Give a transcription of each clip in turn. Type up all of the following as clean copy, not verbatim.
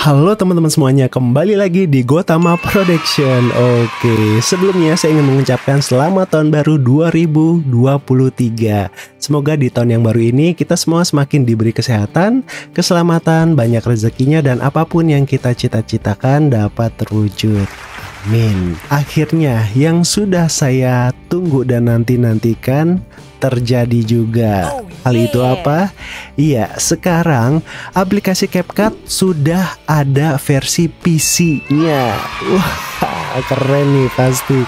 Halo teman-teman semuanya, kembali lagi di Gotama Production. Oke, sebelumnya saya ingin mengucapkan selamat tahun baru 2023. Semoga di tahun yang baru ini kita semua semakin diberi kesehatan, keselamatan, banyak rezekinya, dan apapun yang kita cita-citakan dapat terwujud. Amin. Akhirnya yang sudah saya tunggu dan nanti-nantikan terjadi juga. Hal itu apa? Iya, sekarang aplikasi CapCut sudah ada versi PC-nya. Wah, keren nih pasti.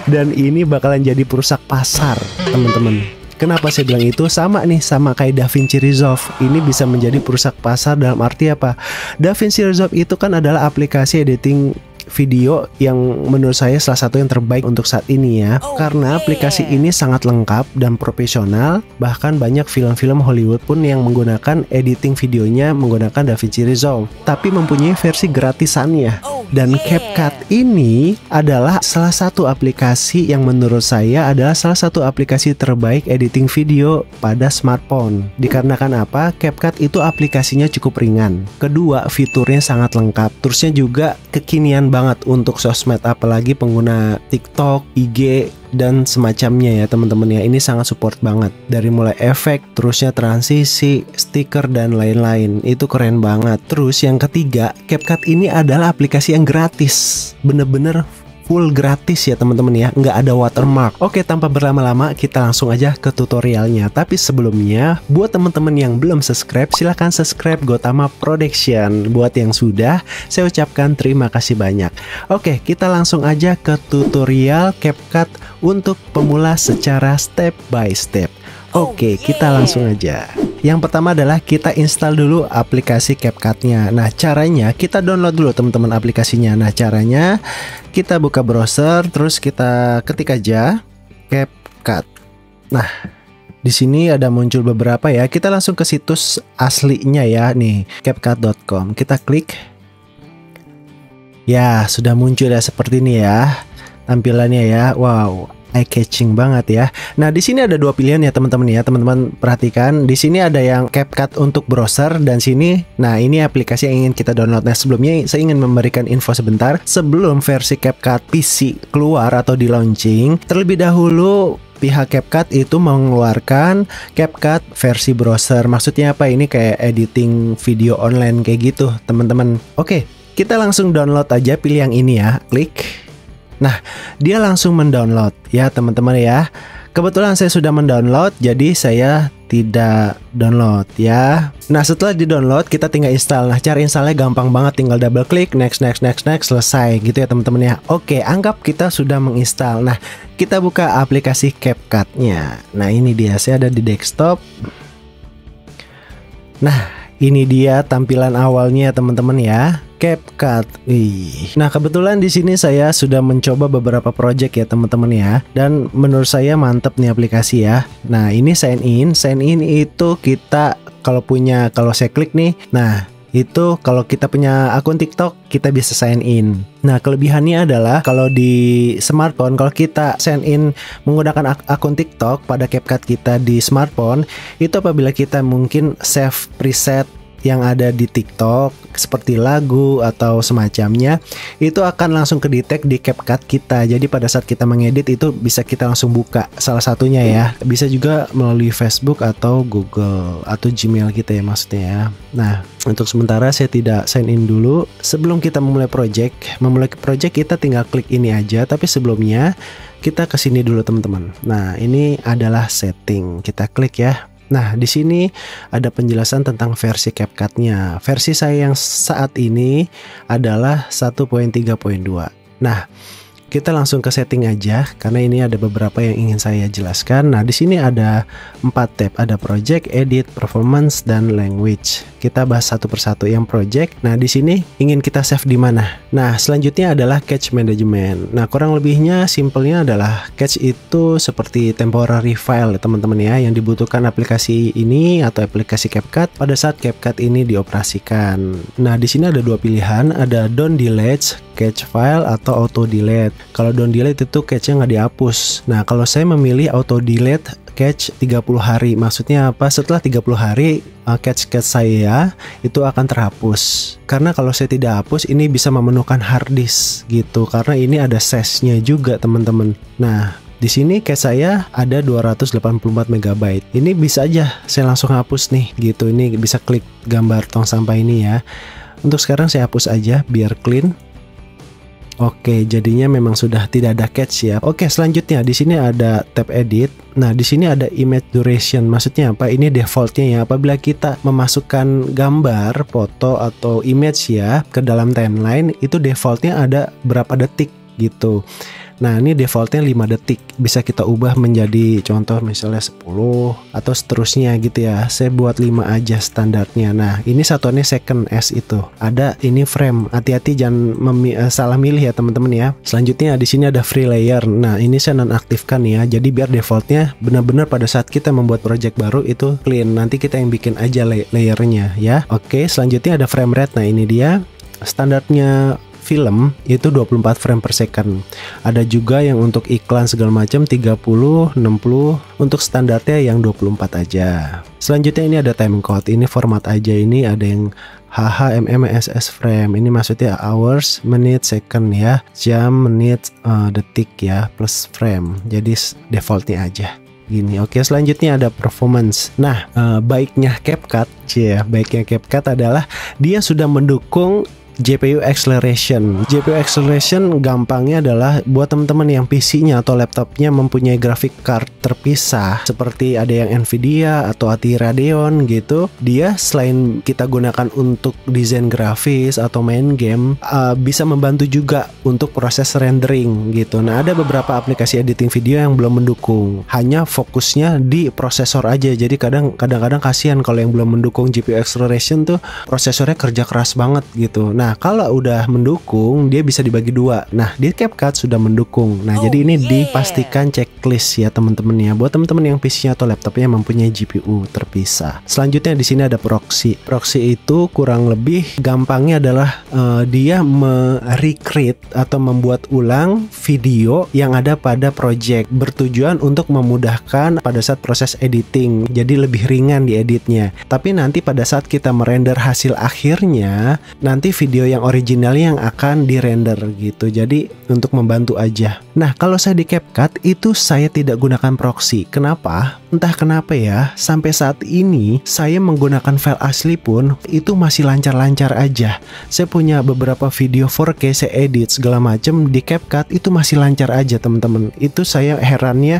Dan ini bakalan jadi perusak pasar, teman-teman. Kenapa saya bilang itu? Sama nih, sama kayak DaVinci Resolve. Ini bisa menjadi perusak pasar dalam arti apa? DaVinci Resolve itu kan adalah aplikasi editing video yang menurut saya salah satu yang terbaik untuk saat ini ya. Karena aplikasi ini sangat lengkap dan profesional. Bahkan banyak film-film Hollywood pun yang menggunakan editing videonya menggunakan DaVinci Resolve, tapi mempunyai versi gratisannya. Dan CapCut ini adalah salah satu aplikasi yang menurut saya adalah salah satu aplikasi terbaik editing video pada smartphone. Dikarenakan apa? CapCut itu aplikasinya cukup ringan. Kedua, fiturnya sangat lengkap. Terusnya juga kekinian banget untuk sosmed, apalagi pengguna TikTok, IG, dan semacamnya ya teman-teman ya. Ini sangat support banget. Dari mulai efek, terusnya transisi, stiker, dan lain-lain. Itu keren banget. Terus yang ketiga, CapCut ini adalah aplikasi yang gratis. Bener-bener full gratis ya teman-teman ya, nggak ada watermark. Oke, tanpa berlama-lama kita langsung aja ke tutorialnya. Tapi sebelumnya, buat teman-teman yang belum subscribe, silahkan subscribe Gotama Production. Buat yang sudah, saya ucapkan terima kasih banyak. Oke, kita langsung aja ke tutorial CapCut untuk pemula secara step by step. Oke, kita langsung aja. Yang pertama adalah kita install dulu aplikasi CapCut-nya. Nah, caranya kita download dulu teman-teman aplikasinya. Nah, caranya kita buka browser, terus kita ketik aja CapCut. Nah, di sini ada muncul beberapa ya. Kita langsung ke situs aslinya ya, nih CapCut.com. Kita klik. Ya, sudah muncul ya seperti ini ya tampilannya ya. Wow, eye catching banget ya. Nah, di sini ada dua pilihan ya teman-teman ya. Teman-teman perhatikan, di sini ada yang CapCut untuk browser dan sini, nah ini aplikasi yang ingin kita download. Nah, sebelumnya saya ingin memberikan info sebentar. Sebelum versi CapCut PC keluar atau di launching, terlebih dahulu pihak CapCut itu mengeluarkan CapCut versi browser. Maksudnya apa? Ini kayak editing video online kayak gitu, teman-teman. Oke, kita langsung download aja, pilih yang ini ya, klik. Nah, dia langsung mendownload ya teman-teman ya. Kebetulan saya sudah mendownload, jadi saya tidak download ya. Nah, setelah di-download kita tinggal install. Nah, cara installnya gampang banget, tinggal double klik, next, selesai gitu ya teman-teman ya. Oke, anggap kita sudah menginstal. Nah, kita buka aplikasi CapCut-nya. Nah, ini dia, saya ada di desktop. Nah, ini dia tampilan awalnya teman-teman ya, CapCut. Nah, kebetulan di sini saya sudah mencoba beberapa project ya teman-teman ya, dan menurut saya mantep nih aplikasi ya. Nah, ini sign in itu kita kalau saya klik nih, nah itu kalau kita punya akun TikTok kita bisa sign in. Nah, kelebihannya adalah kalau di smartphone, kalau kita sign in menggunakan akun TikTok pada CapCut kita di smartphone, itu apabila kita mungkin save preset yang ada di TikTok seperti lagu atau semacamnya, itu akan langsung kedetek di CapCut kita. Jadi pada saat kita mengedit itu bisa kita langsung buka salah satunya ya. Bisa juga melalui Facebook atau Google atau Gmail kita ya maksudnya ya. Nah, untuk sementara saya tidak sign in dulu. Sebelum kita memulai project kita tinggal klik ini aja. Tapi sebelumnya kita ke sini dulu teman-teman. Nah, ini adalah setting. Kita klik ya. Nah, di sini ada penjelasan tentang versi CapCut-nya. Versi saya yang saat ini adalah 1.3.2. Nah, kita langsung ke setting aja karena ini ada beberapa yang ingin saya jelaskan. Nah, di sini ada 4 tab, ada project, edit, performance, dan language. Kita bahas satu persatu. Yang project, nah di sini ingin kita save di mana? Nah, selanjutnya adalah cache management. Nah, kurang lebihnya simpelnya adalah cache itu seperti temporary file teman-teman ya, yang dibutuhkan aplikasi ini atau aplikasi CapCut pada saat CapCut ini dioperasikan. Nah, di sini ada dua pilihan, ada don't delete cache file atau auto delete. Kalau don't delete itu cache-nya nggak dihapus. Nah, kalau saya memilih auto delete catch 30 hari. Maksudnya apa? Setelah 30 hari catch saya itu akan terhapus. Karena kalau saya tidak hapus ini bisa memenuhkan hard disk gitu. Karena ini ada SES-nya juga teman-teman. Nah, di sini cache saya ada 284 MB. Ini bisa aja saya langsung hapus nih gitu. Ini bisa klik gambar tong sampah ini ya. Untuk sekarang saya hapus aja biar clean. Oke, jadinya memang sudah tidak ada cache ya. Oke, selanjutnya di sini ada tab edit. Nah, di sini ada image duration. Maksudnya apa? Ini defaultnya ya. Apabila kita memasukkan gambar, foto atau image ya ke dalam timeline, itu defaultnya ada berapa detik gitu. Nah, ini defaultnya 5 detik. Bisa kita ubah menjadi contoh misalnya 10 atau seterusnya gitu ya. Saya buat 5 aja standarnya. Nah, ini satuannya second S itu. Ada ini frame. Hati-hati jangan salah milih ya teman-teman ya. Selanjutnya di sini ada free layer. Nah, ini saya nonaktifkan ya. Jadi biar defaultnya benar-benar pada saat kita membuat project baru itu clean. Nanti kita yang bikin aja layernya ya. Oke, selanjutnya ada frame rate. Nah, ini dia standarnya film itu 24 frame per second. Ada juga yang untuk iklan segala macam 30, 60, untuk standarnya yang 24 aja. Selanjutnya ini ada time code. Ini format aja, ini ada yang HHMMSS frame. Ini maksudnya hours, menit, second ya. Jam, menit, detik ya, plus frame. Jadi defaultnya aja gini. Oke, selanjutnya ada performance. Nah, baiknya CapCut adalah dia sudah mendukung GPU acceleration. GPU acceleration gampangnya adalah buat teman-teman yang PC-nya atau laptopnya mempunyai graphic card terpisah seperti ada yang Nvidia atau ATI Radeon gitu. Dia selain kita gunakan untuk desain grafis atau main game, bisa membantu juga untuk proses rendering gitu. Nah, ada beberapa aplikasi editing video yang belum mendukung. Hanya fokusnya di prosesor aja. Jadi kadang-kadang kasihan kalau yang belum mendukung GPU acceleration tuh prosesornya kerja keras banget gitu. Nah, kalau udah mendukung, dia bisa dibagi dua. Nah, di CapCut sudah mendukung. Nah, jadi ini dipastikan checklist ya teman-teman ya. Buat teman-teman yang PC-nya atau laptopnya mempunyai GPU terpisah. Selanjutnya di sini ada proxy. Proxy itu kurang lebih gampangnya adalah dia merecreate atau membuat ulang video yang ada pada project, bertujuan untuk memudahkan pada saat proses editing. Jadi lebih ringan di editnya. Tapi nanti pada saat kita merender hasil akhirnya, nanti video yang originalnya yang akan dirender gitu. Jadi untuk membantu aja. Nah, kalau saya di CapCut itu saya tidak gunakan proxy. Kenapa? Entah kenapa ya, sampai saat ini saya menggunakan file asli pun itu masih lancar-lancar aja. Saya punya beberapa video 4K saya edit segala macam di CapCut itu masih lancar aja teman-teman. Itu saya herannya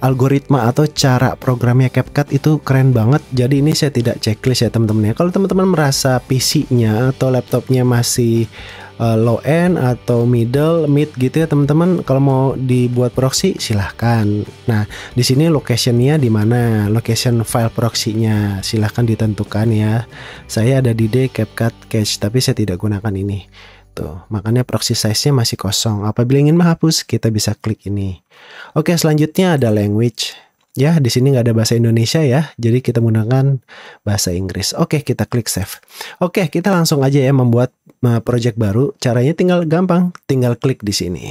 algoritma atau cara programnya CapCut itu keren banget. Jadi ini saya tidak checklist ya teman-teman ya. Kalau teman-teman merasa PC-nya atau laptopnya masih low end atau mid gitu ya teman-teman, kalau mau dibuat proxy silahkan. Nah, di sini locationnya di mana, location file proxy-nya silahkan ditentukan ya. Saya ada di CapCut Cache tapi saya tidak gunakan ini tuh, makanya proxy size-nya masih kosong. Apabila ingin menghapus kita bisa klik ini. Oke, selanjutnya ada language. Ya, di sini nggak ada bahasa Indonesia ya, jadi kita menggunakan bahasa Inggris. Oke, kita klik save. Oke, kita langsung aja ya membuat project baru. Caranya gampang, tinggal klik di sini.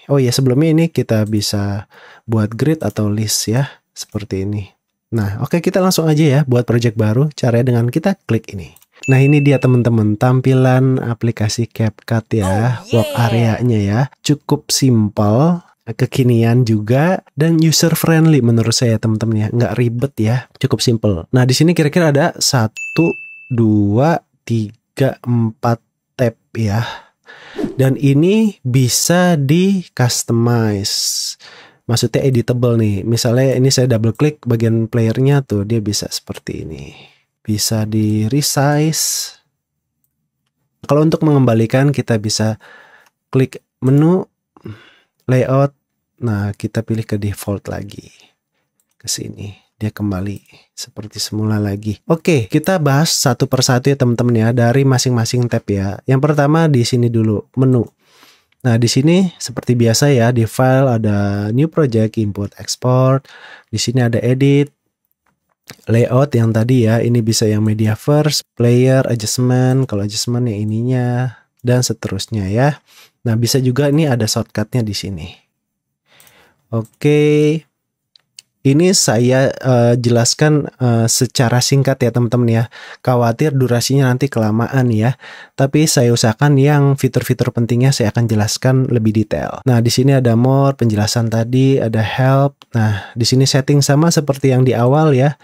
Oh ya, sebelumnya ini kita bisa buat grid atau list ya, seperti ini. Nah, oke, kita langsung aja ya buat project baru. Caranya dengan kita klik ini. Nah, ini dia teman-teman tampilan aplikasi CapCut ya, work area-nya ya. Cukup simple, kekinian juga, dan user friendly menurut saya teman-teman ya, nggak ribet ya, cukup simple. Nah, di sini kira-kira ada 1, 2, 3, 4 tab ya, dan ini bisa di customize, maksudnya editable nih. Misalnya ini saya double klik bagian playernya tuh, dia bisa seperti ini, bisa di resize. Kalau untuk mengembalikan kita bisa klik menu layout. Nah, kita pilih ke default lagi. Ke sini. Dia kembali seperti semula lagi. Oke, kita bahas satu persatu ya teman-teman ya, dari masing-masing tab ya. Yang pertama di sini dulu, menu. Nah, di sini seperti biasa ya, di file ada new project, import, export. Di sini ada edit, layout yang tadi ya, ini bisa yang media first, player, adjustment, kalau adjustment yang ininya, dan seterusnya ya. Nah, bisa juga ini ada shortcutnya di sini. Oke. Ini saya jelaskan secara singkat ya teman-teman ya. Khawatir durasinya nanti kelamaan ya. Tapi saya usahakan yang fitur-fitur pentingnya saya akan jelaskan lebih detail. Nah, di sini ada more, penjelasan tadi, ada help. Nah, di sini setting sama seperti yang di awal ya.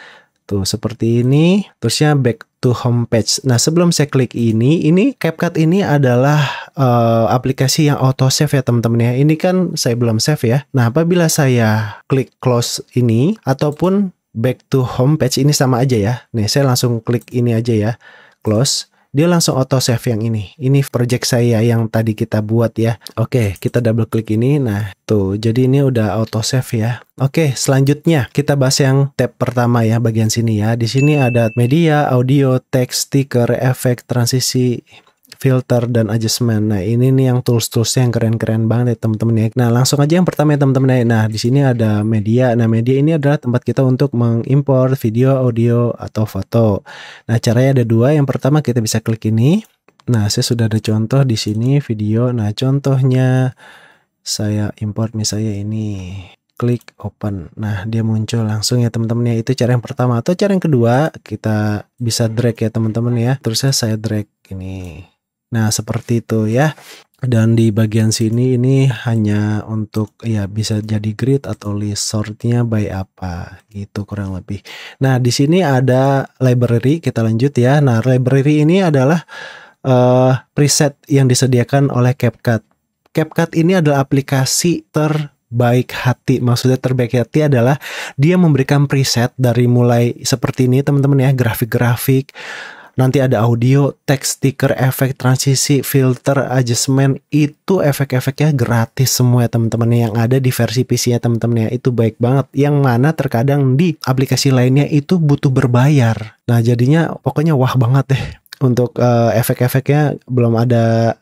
Tuh, seperti ini. Terusnya back to home page. Nah, sebelum saya klik ini CapCut ini adalah aplikasi yang auto save ya teman-teman ya. Ini kan saya belum save ya. Nah, apabila saya klik close ini ataupun back to home page ini sama aja ya. Nih, saya langsung klik ini aja ya. Close. Dia langsung auto save yang ini. Ini project saya yang tadi kita buat ya. Oke, kita double klik ini. Nah, tuh. Jadi ini udah auto save ya. Oke, selanjutnya kita bahas yang tab pertama ya, bagian sini ya. Di sini ada media, audio, text, stiker, efek, transisi, filter, dan adjustment. Nah, ini nih yang tools-toolsnya yang keren-keren banget ya teman-teman ya. Nah, langsung aja yang pertama ya teman-teman ya. Nah, di sini ada media. Nah, media ini adalah tempat kita untuk mengimport video, audio, atau foto. Nah, caranya ada dua. Yang pertama kita bisa klik ini. Nah, saya sudah ada contoh di sini video. Nah, contohnya saya import misalnya ini. Klik open. Nah, dia muncul langsung ya teman-teman ya. Itu cara yang pertama. Atau cara yang kedua, kita bisa drag ya teman-teman ya. Terusnya saya drag ini. Nah, seperti itu ya. Dan di bagian sini ini hanya untuk ya bisa jadi grid atau list, sortnya by apa gitu kurang lebih. Nah, di sini ada library, kita lanjut ya. Nah, library ini adalah preset yang disediakan oleh CapCut. CapCut ini adalah aplikasi terbaik hati. Maksudnya terbaik hati adalah dia memberikan preset dari mulai seperti ini teman-teman ya, grafik-grafik. Nanti ada audio, text, stiker, efek, transisi, filter, adjustment. Itu efek-efeknya gratis semua ya teman-teman. Yang ada di versi PC ya teman-teman ya. Itu baik banget. Yang mana terkadang di aplikasi lainnya itu butuh berbayar. Nah, jadinya pokoknya wah banget deh. Untuk efek-efeknya belum ada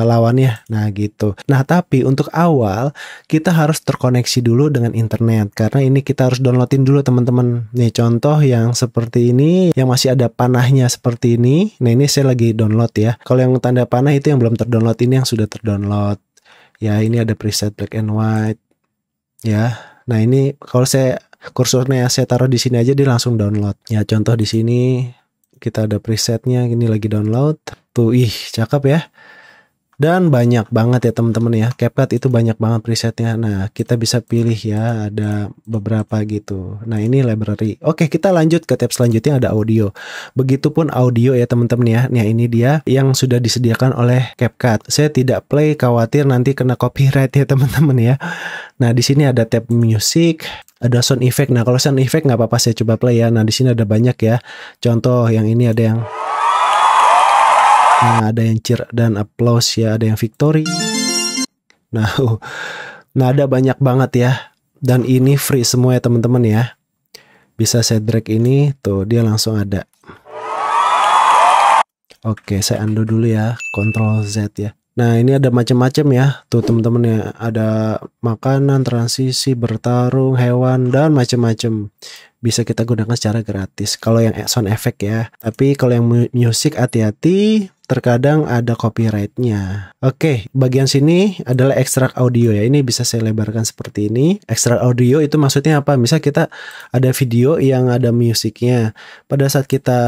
lawannya. Nah, gitu. Nah, tapi untuk awal kita harus terkoneksi dulu dengan internet karena ini kita harus downloadin dulu teman-teman. Nih contoh yang seperti ini yang masih ada panahnya seperti ini. Nah, ini saya lagi download ya. Kalau yang tanda panah itu yang belum terdownload, ini yang sudah terdownload. Ya, ini ada preset black and white. Ya. Nah, ini kalau saya kursornya saya taruh di sini aja dia langsung download. Ya, contoh di sini kita ada presetnya, ini lagi download. Tuh, cakep ya. Dan banyak banget ya teman-teman ya. CapCut itu banyak banget presetnya. Nah, kita bisa pilih ya, ada beberapa gitu. Nah, ini library. Oke, kita lanjut ke tab selanjutnya, ada audio. Begitupun audio ya teman-teman ya. Nah, ini dia yang sudah disediakan oleh CapCut. Saya tidak play, khawatir nanti kena copyright ya teman-teman ya. Nah, di sini ada tab music, ada sound effect. Nah, kalau sound effect nggak apa-apa, saya coba play ya. Nah, di sini ada banyak ya. Contoh yang ini ada yang ada yang cheer dan applause ya, ada yang victory. Nah, ada banyak banget ya. Dan ini free semua ya teman-teman ya. Bisa saya drag ini, tuh dia langsung ada. Oke, saya undo dulu ya, Ctrl Z ya. Nah, ini ada macam-macam ya. Tuh teman-teman ya, ada makanan, transisi, bertarung, hewan, dan macam-macam. Bisa kita gunakan secara gratis. Kalau yang sound effect ya. Tapi kalau yang music hati-hati, terkadang ada copyrightnya. Oke, bagian sini adalah ekstrak audio ya. Ini bisa saya lebarkan seperti ini. Ekstrak audio itu maksudnya apa? Misal kita ada video yang ada musiknya. Pada saat kita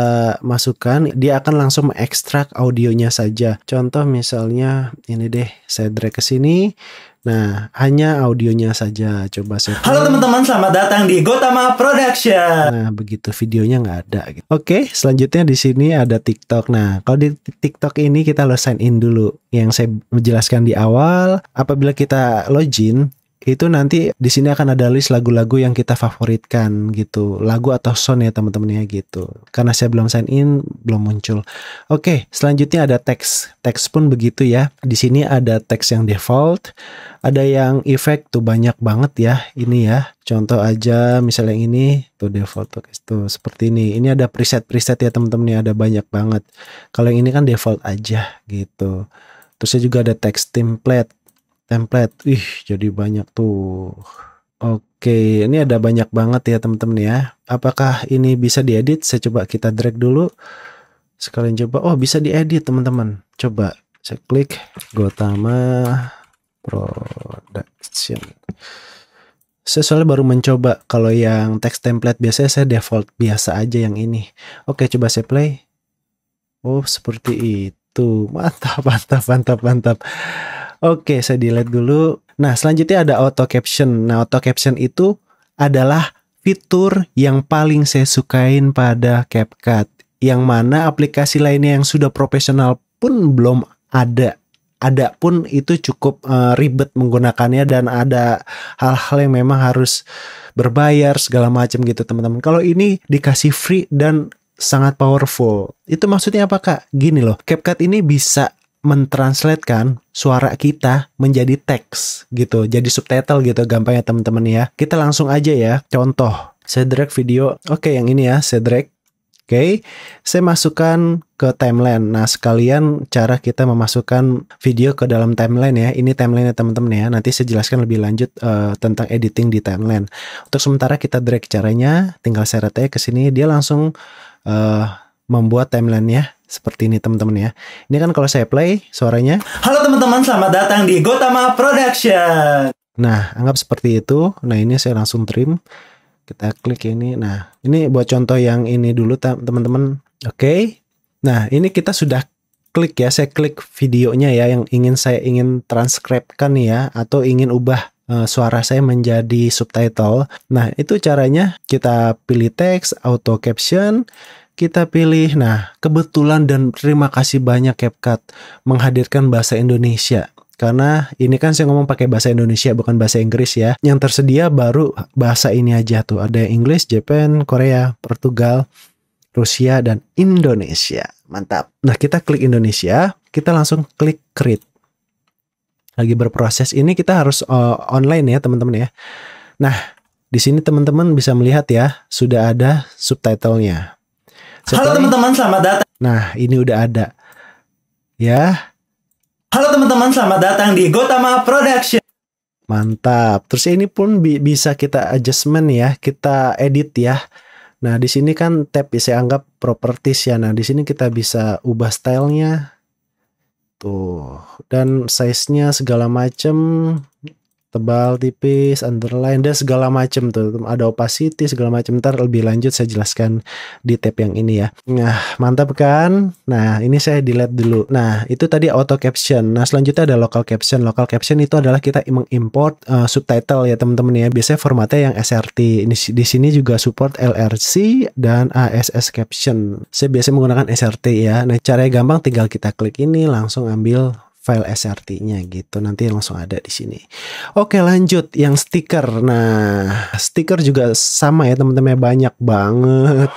masukkan, dia akan langsung mengekstrak audionya saja. Contoh misalnya ini deh, saya drag ke sini. Nah, hanya audionya saja. Coba saya. Halo teman-teman, selamat datang di Gotama Production. Nah, begitu videonya nggak ada. Gitu. Oke, selanjutnya di sini ada TikTok. Nah, kalau di TikTok ini kita harus sign in dulu. Yang saya menjelaskan di awal, apabila kita login, itu nanti di sini akan ada list lagu-lagu yang kita favoritkan gitu. Lagu atau sound ya teman-teman ya gitu. Karena saya belum sign in, belum muncul. Oke, selanjutnya ada teks. Teks pun begitu ya. Di sini ada teks yang default, ada yang efek tuh banyak banget ya. Ini ya. Contoh aja misalnya yang ini tuh default tuh seperti ini. Ini ada preset-preset ya teman-teman ya, ada banyak banget. Kalau yang ini kan default aja gitu. Terusnya juga ada teks template. Jadi banyak tuh. Oke, ini ada banyak banget ya teman-teman ya. Apakah ini bisa diedit? Saya coba kita drag dulu. Sekalian coba. Oh, bisa diedit teman-teman. Coba saya klik Gotama Production. Saya soalnya baru mencoba. Kalau yang text template biasanya saya default biasa aja yang ini. Oke, coba saya play. Oh, seperti itu. Mantap, mantap, mantap, mantap. Oke, saya delete dulu. Nah, selanjutnya ada auto caption. Nah, auto caption itu adalah fitur yang paling saya sukain pada CapCut. Yang mana aplikasi lainnya yang sudah profesional pun belum ada. Ada pun itu cukup ribet menggunakannya dan ada hal-hal yang memang harus berbayar segala macam gitu teman-teman. Kalau ini dikasih free dan sangat powerful. Itu maksudnya apa Kak? Gini loh, CapCut ini bisa mentranslatekan suara kita menjadi teks gitu, jadi subtitle gitu gampangnya teman-teman ya. Kita langsung aja ya, contoh. Saya drag video, oke yang ini ya, saya drag. Oke, saya masukkan ke timeline. Nah, sekalian cara kita memasukkan video ke dalam timeline ya. Ini timeline ya teman-teman ya. Nanti saya jelaskan lebih lanjut tentang editing di timeline. Untuk sementara kita drag caranya, tinggal seret aja ke sini. Dia langsung membuat timelinenya seperti ini teman-teman ya. Ini kan kalau saya play suaranya. Halo teman-teman, selamat datang di Gotama Production. Nah, anggap seperti itu. Nah, ini saya langsung trim. Kita klik ini. Nah, ini buat contoh yang ini dulu teman-teman. Oke. Nah, ini kita sudah klik ya. Saya klik videonya ya yang saya ingin transkripkan ya atau ingin ubah suara saya menjadi subtitle. Nah, itu caranya kita pilih teks, auto caption, kita pilih. Nah, kebetulan dan terima kasih banyak CapCut menghadirkan bahasa Indonesia. Karena ini kan saya ngomong pakai bahasa Indonesia bukan bahasa Inggris ya. Yang tersedia baru bahasa ini aja tuh. Ada English, Japan, Korea, Portugal, Rusia, dan Indonesia. Mantap. Nah, kita klik Indonesia, kita langsung klik create. Lagi berproses. Ini kita harus online ya teman-teman ya. Nah, di sini teman-teman bisa melihat ya, sudah ada subtitlenya. Halo teman-teman, selamat datang. Nah, ini udah ada. Ya. Halo teman-teman, selamat datang di Gotama Production. Mantap. Terus ini pun bisa kita adjustment ya, kita edit ya. Nah, di sini kan tab saya anggap properties ya. Nah, di sini kita bisa ubah stylenya. Tuh. Dan size-nya segala macam, tebal, tipis, underline, dan segala macam tuh. Ada opacity segala macam. Ntar lebih lanjut saya jelaskan di tab yang ini ya. Nah, mantap kan? Nah, ini saya delete dulu. Nah, itu tadi auto caption. Nah, selanjutnya ada local caption. Local caption itu adalah kita mengimport subtitle ya teman-teman ya. Biasanya formatnya yang SRT. Ini di sini juga support LRC dan ASS caption. Saya biasa menggunakan SRT ya. Nah, caranya gampang, tinggal kita klik ini langsung ambil file SRT-nya gitu. Nanti langsung ada di sini. Oke, lanjut yang stiker. Nah, stiker juga sama ya teman-teman, banyak banget.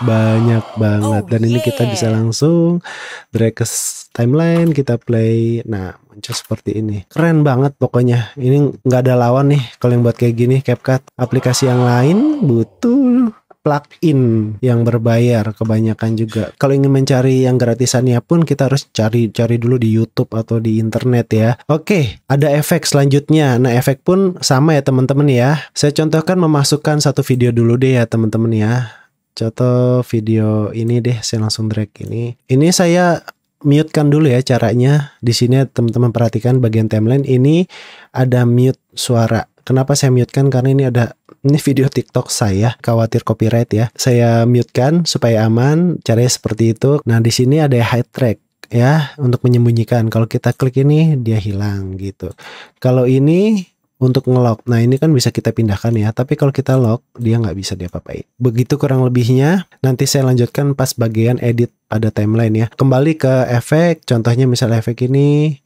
Dan ini kita bisa langsung drag ke timeline, kita play. Nah, muncul seperti ini. Keren banget pokoknya. Ini nggak ada lawan nih kalau yang buat kayak gini CapCut. Aplikasi yang lain butuh plugin yang berbayar kebanyakan juga. Kalau ingin mencari yang gratisannya pun kita harus cari dulu di YouTube atau di internet ya. Oke, ada efek selanjutnya. Nah, efek pun sama ya teman-teman ya. Saya contohkan memasukkan satu video dulu deh ya teman-teman ya. Contoh video ini deh, saya langsung drag ini. Ini saya mute-kan dulu ya caranya. Di sini teman-teman perhatikan bagian timeline ini ada mute suara. Kenapa saya mute-kan? Karena ini video TikTok saya, khawatir copyright ya. Saya mute-kan supaya aman. Caranya seperti itu. Nah, di sini ada hide track ya untuk menyembunyikan. Kalau kita klik ini dia hilang gitu. Kalau ini untuk nge-lock. Nah, ini kan bisa kita pindahkan ya. Tapi kalau kita lock, dia nggak bisa diapa-apain. Begitu kurang lebihnya. Nanti saya lanjutkan pas bagian edit pada timeline ya. Kembali ke efek. Contohnya misalnya efek ini.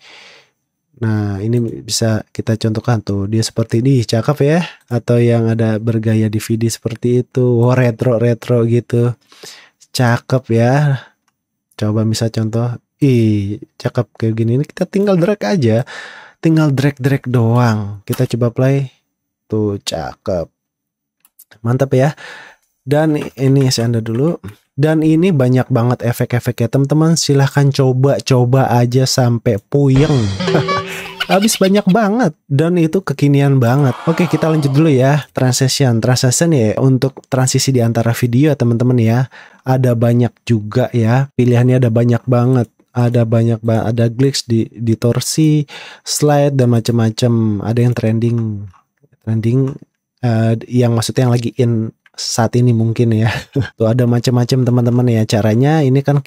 Nah, ini bisa kita contohkan tuh. Dia seperti ini, cakep ya. Atau yang ada bergaya DVD seperti itu. Wah, retro gitu. Cakep ya. Coba misal contoh. Cakep kayak gini. Ini kita tinggal drag aja. Tinggal drag doang. Kita coba play. Tuh, cakep. Mantap ya. Dan ini saya anda dulu. Dan ini banyak banget efek-efeknya teman-teman. Silahkan coba aja sampai puyeng. Habis banyak banget. Dan itu kekinian banget. Oke, kita lanjut dulu ya. Transition ya untuk transisi di antara video teman-teman ya. Ada banyak juga ya. Pilihannya ada banyak banget. Ada glitch, distorsi, slide dan macam-macam. Ada yang trending yang maksudnya yang lagi in saat ini mungkin ya. Tuh ada macam-macam teman-teman ya. Caranya ini kan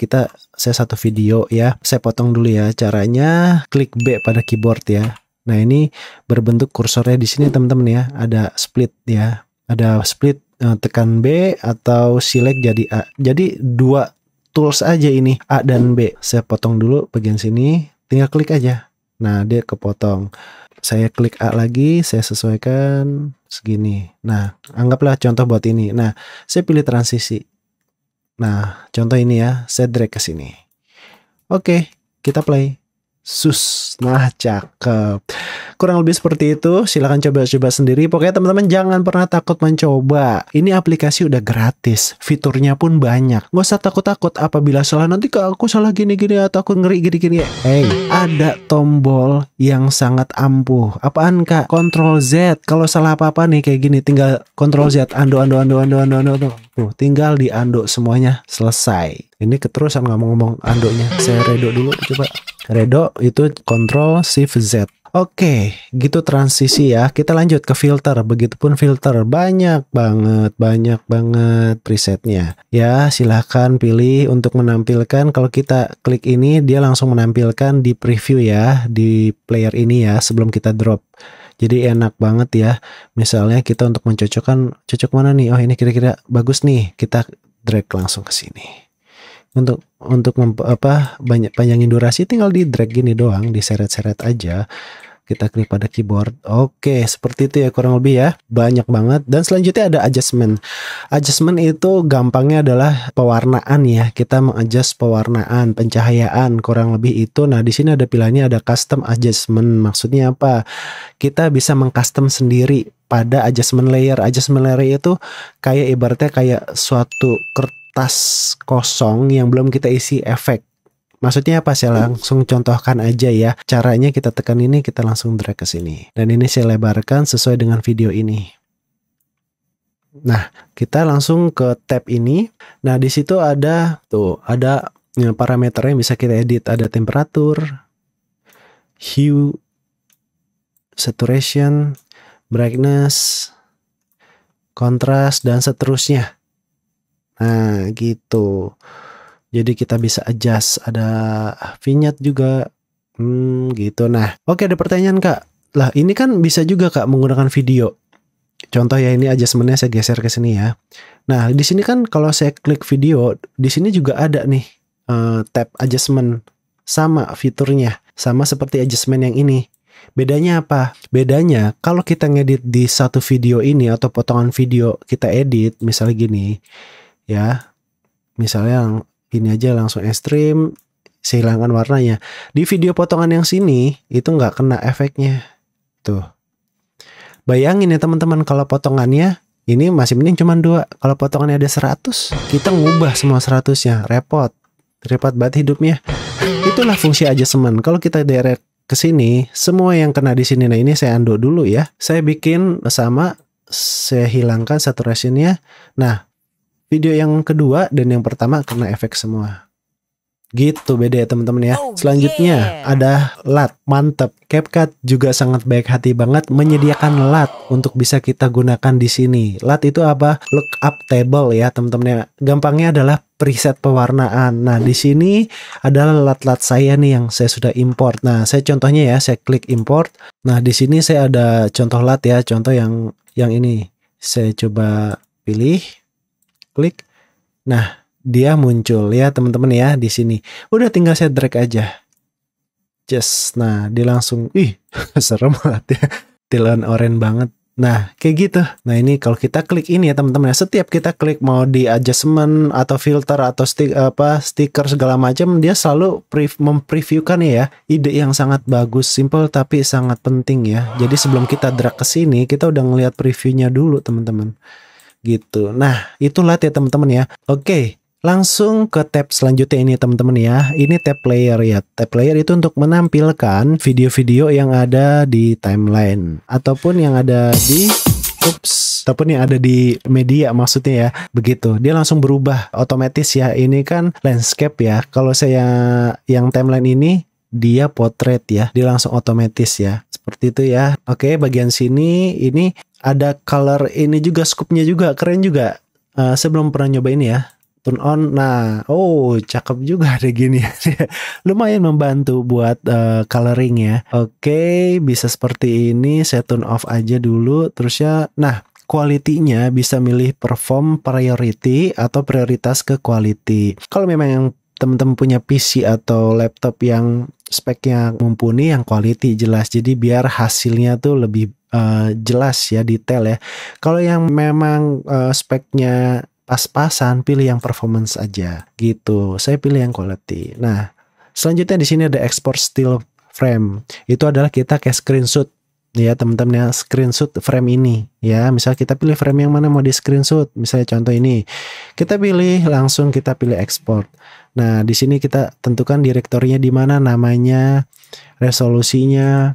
saya satu video ya. Saya potong dulu ya. Caranya klik B pada keyboard ya. Nah, ini berbentuk kursornya di sini teman-teman ya. Ada split ya. Ada split, tekan B atau select jadi A. Jadi dua tools aja ini, A dan B. Saya potong dulu bagian sini, tinggal klik aja. Nah, dia kepotong. Saya klik A lagi, saya sesuaikan segini. Nah, anggaplah contoh buat ini. Nah, saya pilih transisi. Nah, contoh ini ya, saya drag ke sini. Oke, kita play. Nah, cakep. Kurang lebih seperti itu. Silahkan coba-coba sendiri. Pokoknya teman-teman jangan pernah takut mencoba. Ini aplikasi udah gratis. Fiturnya pun banyak. Nggak usah takut-takut apabila salah. Nanti kak aku salah gini-gini atau aku ngeri gini-gini. Hey, ada tombol yang sangat ampuh. Apaan kak? Ctrl Z. Kalau salah apa-apa nih kayak gini, tinggal Ctrl Z. Ando. Tuh, tinggal di ando semuanya, selesai. Ini keterusan ngomong-ngomong andonya. Saya redo dulu coba. Redo itu Ctrl Shift Z. Oke, gitu transisi ya. Kita lanjut ke filter. Begitupun filter, banyak banget presetnya. Ya, silahkan pilih untuk menampilkan. Kalau kita klik ini, dia langsung menampilkan di preview ya, di player ini ya, sebelum kita drop. Jadi enak banget ya. Misalnya kita untuk mencocokkan, cocok mana nih? Oh, ini kira-kira bagus nih. Kita drag langsung ke sini. Untuk banyak panjangin durasi, tinggal di drag gini doang, diseret-seret aja. Kita klik pada keyboard. Oke, seperti itu ya kurang lebih ya. Banyak banget. Dan selanjutnya ada adjustment. Adjustment itu gampangnya adalah pewarnaan ya. Kita mengadjust pewarnaan, pencahayaan, kurang lebih itu. Nah, di sini ada pilihannya, ada custom adjustment. Maksudnya apa? Kita bisa mengcustom sendiri pada adjustment layer. Adjustment layer itu kayak ibaratnya kayak suatu kertas kosong yang belum kita isi efek. Maksudnya apa? Saya langsung contohkan aja ya. Caranya kita tekan ini, kita langsung drag ke sini. Dan ini saya lebarkan sesuai dengan video ini. Nah, kita langsung ke tab ini. Nah, di situ ada parameternya yang bisa kita edit. Ada temperatur, hue, saturation, brightness, kontras, dan seterusnya. Nah, gitu. Jadi kita bisa adjust, ada vignette juga, gitu. Nah, oke, ada pertanyaan kak. Lah ini kan bisa juga kak menggunakan video. Contoh ya, ini adjustmentnya saya geser ke sini ya. Nah di sini kan kalau saya klik video, di sini juga ada nih tab adjustment, sama fiturnya, sama seperti adjustment yang ini. Bedanya apa? Bedanya kalau kita ngedit di satu video ini atau potongan video kita edit, misalnya gini, ya, misalnya ini aja langsung ekstrim, saya hilangkan warnanya. Di video potongan yang sini itu nggak kena efeknya. Tuh. Bayangin ya teman-teman, kalau potongannya ini masih mending cuma 2. Kalau potongannya ada 100, kita ngubah semua 100-nya. Repot banget hidupnya. Itulah fungsi adjustment. Kalau kita direct ke sini, semua yang kena di sini. Nah, ini saya undo dulu ya. Saya bikin sama, saya hilangkan saturationnya. Nah, video yang kedua dan yang pertama kena efek semua. Gitu beda ya teman-teman ya. Selanjutnya ada LUT. Mantap. CapCut juga sangat baik hati banget menyediakan LUT untuk bisa kita gunakan di sini. LUT itu apa? Lookup table ya teman-teman ya. Gampangnya adalah preset pewarnaan. Nah, di sini adalah LUT saya nih yang saya sudah import. Nah, saya contohnya ya, saya klik import. Nah, di sini saya ada contoh LUT ya, contoh yang ini. Saya coba pilih, klik. Nah, dia muncul ya teman-teman ya di sini. Udah tinggal saya drag aja. Just, nah dia langsung, serem banget ya. Tilan orange banget. Nah kayak gitu. Nah ini kalau kita klik ini ya teman-teman ya. Setiap kita klik mau di adjustment atau filter atau stiker segala macam, dia selalu mempreviewkan ya. Ide yang sangat bagus, simple tapi sangat penting ya. Jadi sebelum kita drag ke sini, kita udah ngelihat previewnya dulu teman-teman. Gitu. Nah itulah ya teman-teman ya. Oke. Langsung ke tab selanjutnya ini teman-teman ya. Ini tab player ya. Tab player itu untuk menampilkan video-video yang ada di timeline ataupun yang ada di ataupun yang ada di media maksudnya ya. Begitu. Dia langsung berubah otomatis ya. Ini kan landscape ya. Kalau saya yang timeline ini dia portrait ya, dia langsung otomatis ya. Seperti itu ya. Oke, bagian sini ini ada color ini juga, scope-nya juga keren juga. Saya belum pernah nyobain ya. Turn on. Nah, oh cakep juga ada gini. Lumayan membantu buat coloring ya. Oke, bisa seperti ini. Saya turn off aja dulu. Terus ya, nah quality-nya bisa milih perform priority atau prioritas ke quality. Kalau memang yang teman-teman punya PC atau laptop yang speknya mumpuni, yang quality jelas. Jadi biar hasilnya tuh lebih jelas ya, detail ya. Kalau yang memang speknya pas-pasan, pilih yang performance aja gitu. Saya pilih yang quality. Nah, selanjutnya di sini ada export still frame. Itu adalah kita kayak screenshot ya teman-teman ya, screenshot frame ini ya. Misal kita pilih frame yang mana mau di screenshot. Misalnya contoh ini. Kita pilih langsung, kita pilih export. Nah, di sini kita tentukan direktorinya di mana, namanya, resolusinya,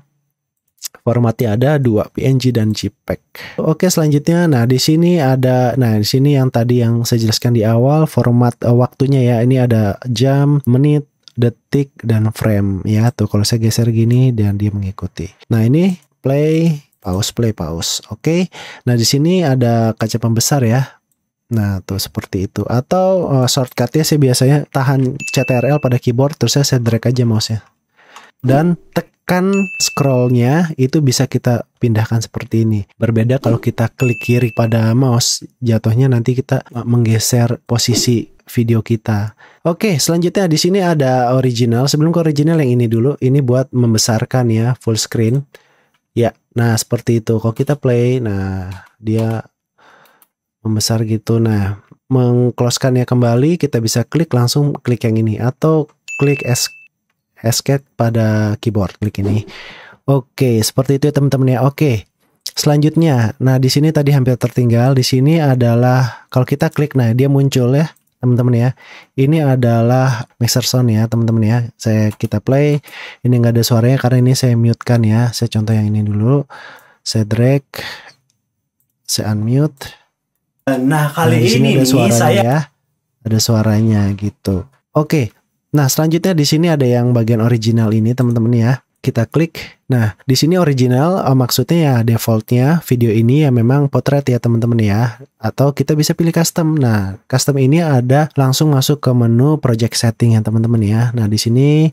formatnya ada 2 PNG dan JPEG. Oke, selanjutnya nah di sini ada, nah di sini yang tadi yang saya jelaskan di awal, format waktunya ya. Ini ada jam, menit, detik dan frame ya. Tuh kalau saya geser gini dan dia mengikuti. Nah, ini play, pause. Oke. Nah, di sini ada kaca pembesar ya. Nah, tuh seperti itu. Atau shortcutnya saya biasanya tahan CTRL pada keyboard, terus saya drag aja mouse-nya. Dan tekan scrollnya itu bisa kita pindahkan seperti ini. Berbeda kalau kita klik kiri pada mouse, jatuhnya nanti kita menggeser posisi video kita. Oke, selanjutnya di sini ada original. Sebelum ke original yang ini dulu, ini buat membesarkan ya, full screen. Ya, nah seperti itu. Kalau kita play, nah dia membesar gitu. Nah, mengclosekannya kembali, kita bisa klik langsung klik yang ini atau klik escape pada keyboard, klik ini. Oke, seperti itu ya teman-teman ya. Oke. Selanjutnya, nah di sini tadi hampir tertinggal. Di sini adalah kalau kita klik, nah dia muncul ya, teman-teman ya. Ini adalah mixer sound ya, teman-teman ya. Kita play. Ini nggak ada suaranya karena ini saya mute kan ya. Saya contoh yang ini dulu. Saya drag, saya unmute. Nah, kali di sini ini ada suaranya saya ya. Ada suaranya gitu. Oke. Nah, selanjutnya di sini ada yang bagian original ini, teman-teman ya. Kita klik. Nah, di sini original maksudnya ya defaultnya video ini ya memang portrait ya, teman-teman ya. Atau kita bisa pilih custom. Nah, custom ini ada langsung masuk ke menu project setting ya, teman-teman ya. Nah, di sini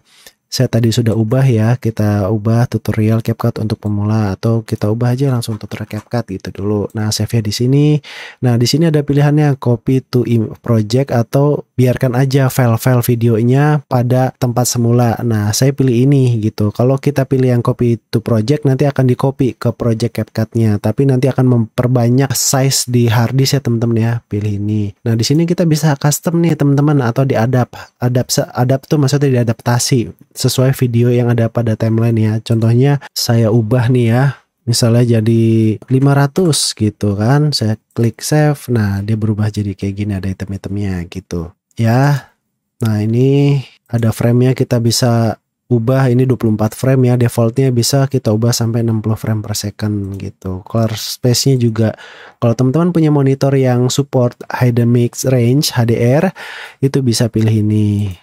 saya tadi sudah ubah ya, kita ubah tutorial CapCut untuk pemula atau kita ubah aja langsung tutorial CapCut gitu dulu. Nah, save-nya di sini. Nah, di sini ada pilihannya copy to project atau biarkan aja file-file videonya pada tempat semula. Nah, saya pilih ini gitu. Kalau kita pilih yang copy to project nanti akan di-copy ke project CapCut-nya, tapi nanti akan memperbanyak size di hard disk ya, teman-teman ya. Pilih ini. Nah, di sini kita bisa custom nih, teman-teman, atau adapt tuh maksudnya diadaptasi sesuai video yang ada pada timeline ya. Contohnya saya ubah nih ya, misalnya jadi 500 gitu kan. Saya klik save. Nah, dia berubah jadi kayak gini, ada item-itemnya gitu ya. Nah, ini ada frame-nya, kita bisa ubah ini 24 frame ya. Defaultnya bisa kita ubah sampai 60 frame per second gitu. Color space-nya juga, kalau teman-teman punya monitor yang support high dynamic range HDR, itu bisa pilih ini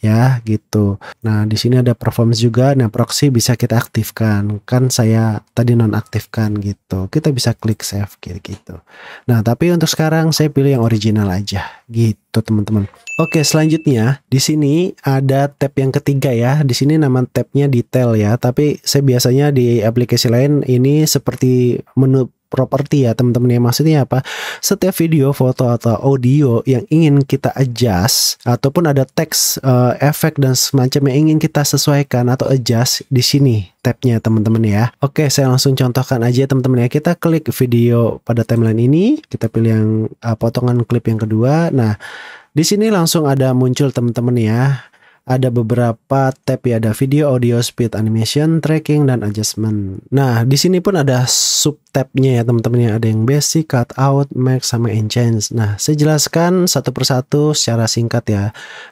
ya gitu. Nah, di sini ada performance juga. Nah, proxy bisa kita aktifkan. Kan saya tadi nonaktifkan gitu. Kita bisa klik save gitu. Nah, tapi untuk sekarang saya pilih yang original aja gitu, teman-teman. Oke, selanjutnya di sini ada tab yang ketiga ya. Di sini nama tabnya detail ya. Tapi saya biasanya di aplikasi lain ini seperti menu properti ya, teman-teman ya. Maksudnya apa? Setiap video, foto atau audio yang ingin kita adjust ataupun ada teks, efek dan semacam yang ingin kita sesuaikan atau adjust, di sini tabnya, teman-teman ya. Oke, saya langsung contohkan aja, teman-teman ya. Kita klik video pada timeline ini, kita pilih yang potongan klip yang kedua. Nah, di sini langsung ada muncul, teman-teman ya. Ada beberapa tab ya, ada video, audio, speed, animation, tracking, dan adjustment. Nah, di sini pun ada sub tabnya ya, teman-teman ya. Ada yang basic, cut out, max, sama enhance. Nah, saya jelaskan satu persatu secara singkat ya.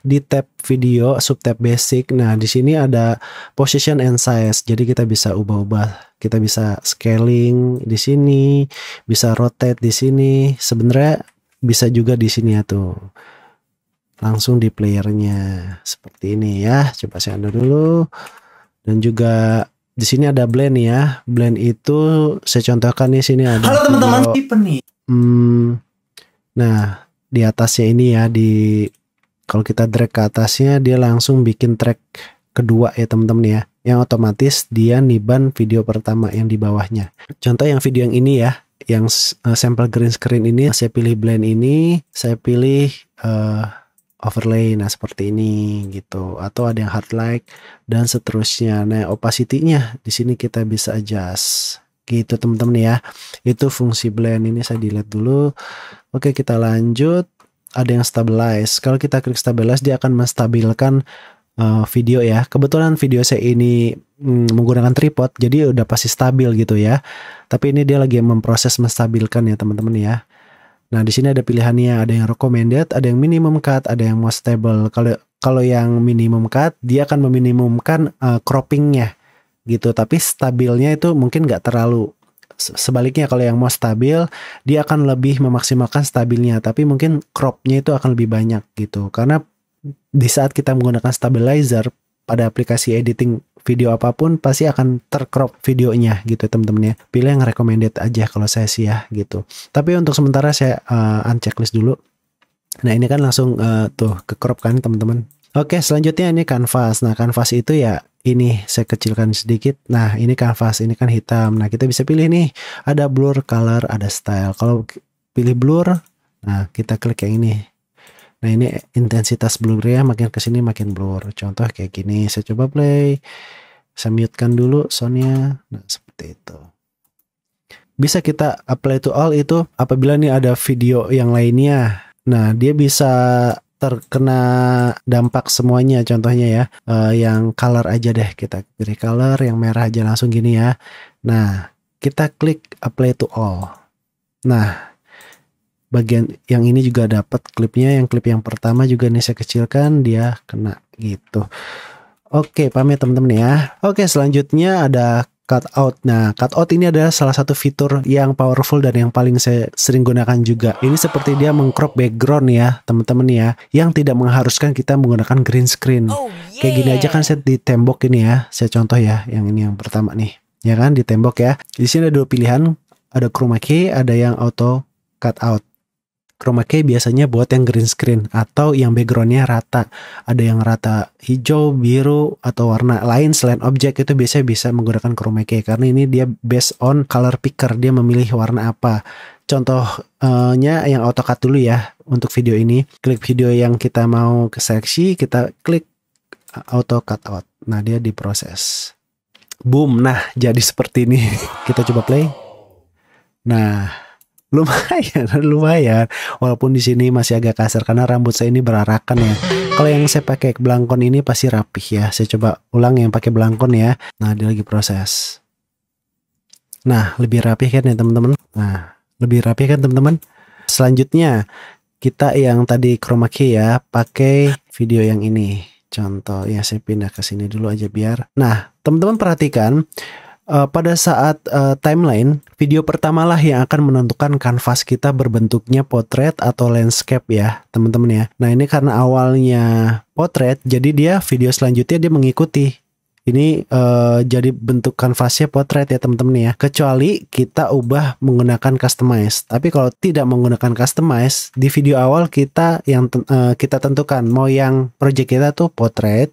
Di tab video, sub tab basic. Nah, di sini ada position and size. Jadi kita bisa ubah-ubah. Kita bisa scaling di sini, bisa rotate di sini. Sebenarnya bisa juga di sini ya tuh. langsung di playernya seperti ini ya. Coba saya undo dulu. Dan juga di sini ada blend ya. Blend itu saya contohkan di sini ada. Halo teman-teman, nih. Nah, di atasnya ini ya, kalau kita drag ke atasnya dia langsung bikin track kedua ya teman-teman ya. Yang otomatis dia niban video pertama yang di bawahnya. Contoh yang video yang ini ya, yang sampel green screen ini, saya pilih blend ini, saya pilih overlay, nah seperti ini gitu, atau ada yang hard light dan seterusnya. Nah opacity-nya di sini kita bisa adjust gitu teman-teman ya. Itu fungsi blend. Ini saya delete dulu. Oke, kita lanjut. Ada yang stabilize. Kalau kita klik stabilize dia akan menstabilkan video ya. Kebetulan video saya ini menggunakan tripod, jadi udah pasti stabil gitu ya. Tapi ini dia lagi memproses menstabilkan ya teman-teman ya. Nah, di sini ada pilihannya, ada yang recommended, ada yang minimum cut, ada yang most stable. Kalau yang minimum cut, dia akan meminimumkan croppingnya gitu. Tapi stabilnya itu mungkin nggak terlalu. Sebaliknya kalau yang most stabil, dia akan lebih memaksimalkan stabilnya. Tapi mungkin cropnya itu akan lebih banyak gitu. Karena di saat kita menggunakan stabilizer pada aplikasi editing video apapun pasti akan tercrop videonya gitu teman-teman ya. Pilih yang recommended aja kalau saya sih ya gitu. Tapi untuk sementara saya unchecklist dulu. Nah ini kan langsung tuh ke crop kan teman-teman. Oke, selanjutnya ini canvas. Nah canvas itu ya ini saya kecilkan sedikit. Nah ini canvas, ini kan hitam. Nah kita bisa pilih nih, ada blur, color, ada style. Kalau pilih blur, nah kita klik yang ini. Nah ini intensitas blurnya makin kesini makin blur. Contoh kayak gini. Saya coba play. Saya mute-kan dulu soundnya. Nah seperti itu. Bisa kita apply to all itu apabila nih ada video yang lainnya. Nah dia bisa terkena dampak semuanya. Contohnya ya. Yang color aja deh. Kita pilih color. Yang merah aja langsung gini ya. Nah kita klik apply to all. Nah bagian yang ini juga dapat klipnya, yang klip yang pertama juga nih saya kecilkan, dia kena gitu. Oke, paham ya teman-teman ya. Oke, selanjutnya ada cutout. Nah, cutout ini adalah salah satu fitur yang powerful dan yang paling saya sering gunakan juga. Ini seperti dia mengcrop background ya, teman-teman ya, yang tidak mengharuskan kita menggunakan green screen. Kayak gini aja kan saya di tembok ini ya. Saya contoh ya, yang ini yang pertama nih. Ya kan, di tembok ya. Di sini ada dua pilihan, ada chroma key, ada yang auto cutout. Chroma key biasanya buat yang green screen atau yang backgroundnya rata. Ada yang rata hijau, biru, atau warna lain selain objek, itu biasanya bisa menggunakan chroma key. Karena ini dia based on color picker, dia memilih warna apa. Contohnya yang auto cut dulu ya untuk video ini. Klik video yang kita mau ke seleksi, kita klik auto cut out. Nah dia diproses. Boom, nah jadi seperti ini. Kita coba play. Nah lumayan walaupun di sini masih agak kasar karena rambut saya ini berarakan ya. Kalau yang saya pakai belangkon ini pasti rapih ya. Saya coba ulang yang pakai belangkon ya. Nah dia lagi proses. Nah lebih rapih kan ya teman-teman. Nah lebih rapih kan teman-teman. Selanjutnya kita yang tadi chroma key ya, pakai video yang ini. Contoh ya, saya pindah ke sini dulu aja biar. Nah teman-teman perhatikan. Pada saat timeline, video pertama lah yang akan menentukan kanvas kita berbentuknya portrait atau landscape ya teman-teman ya. Nah ini karena awalnya portrait, jadi dia video selanjutnya dia mengikuti. Ini jadi bentuk kanvasnya portrait ya teman-teman ya. Kecuali kita ubah menggunakan customize. Tapi kalau tidak menggunakan customize, di video awal kita yang kita tentukan mau yang project kita tuh portrait,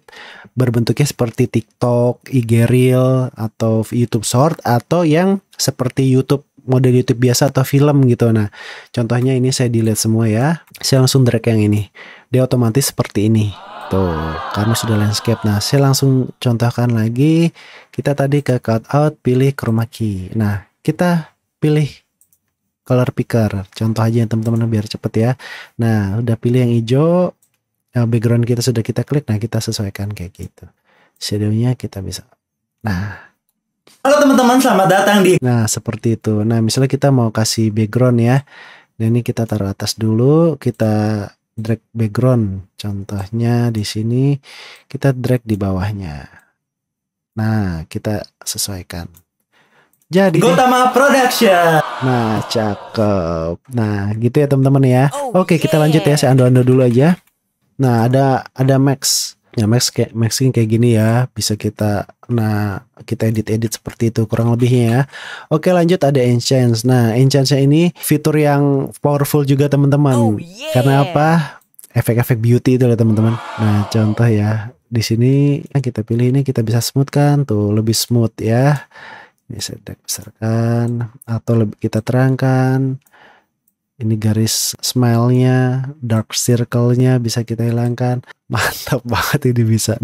berbentuknya seperti TikTok, IG Reel, atau YouTube Short, atau yang seperti YouTube, model YouTube biasa atau film gitu. Nah, contohnya ini saya delete semua ya. Saya langsung drag yang ini. Dia otomatis seperti ini. Tuh, karena sudah landscape. Nah, saya langsung contohkan lagi. Kita tadi ke cutout, pilih chroma key. Nah, kita pilih color picker. Contoh aja ya teman-teman biar cepet ya. Nah, udah pilih yang hijau. Background kita sudah kita klik, nah kita sesuaikan kayak gitu. Shadownya kita bisa. Nah, halo teman-teman, selamat datang di. Nah seperti itu. Nah misalnya kita mau kasih background ya. Dan ini kita taruh atas dulu, kita drag background. Contohnya di sini kita drag di bawahnya. Nah kita sesuaikan. Jadi Gotama Production. Nah cakep. Nah gitu ya teman-teman ya. Oke kita lanjut ya. Saya undo dulu aja. Nah, ada max. Ya, maxing kayak gini ya, bisa kita edit seperti itu kurang lebihnya ya. Oke, lanjut ada enchant. Nah, enchantnya ini fitur yang powerful juga teman-teman. Karena apa? Efek-efek beauty itu loh teman-teman. Nah, contoh ya. Di sini kita pilih ini, kita bisa smooth kan, tuh lebih smooth ya. Ini saya besarkan atau kita terangkan. Ini garis smile-nya, dark circle-nya bisa kita hilangkan. Mantap banget ini bisa.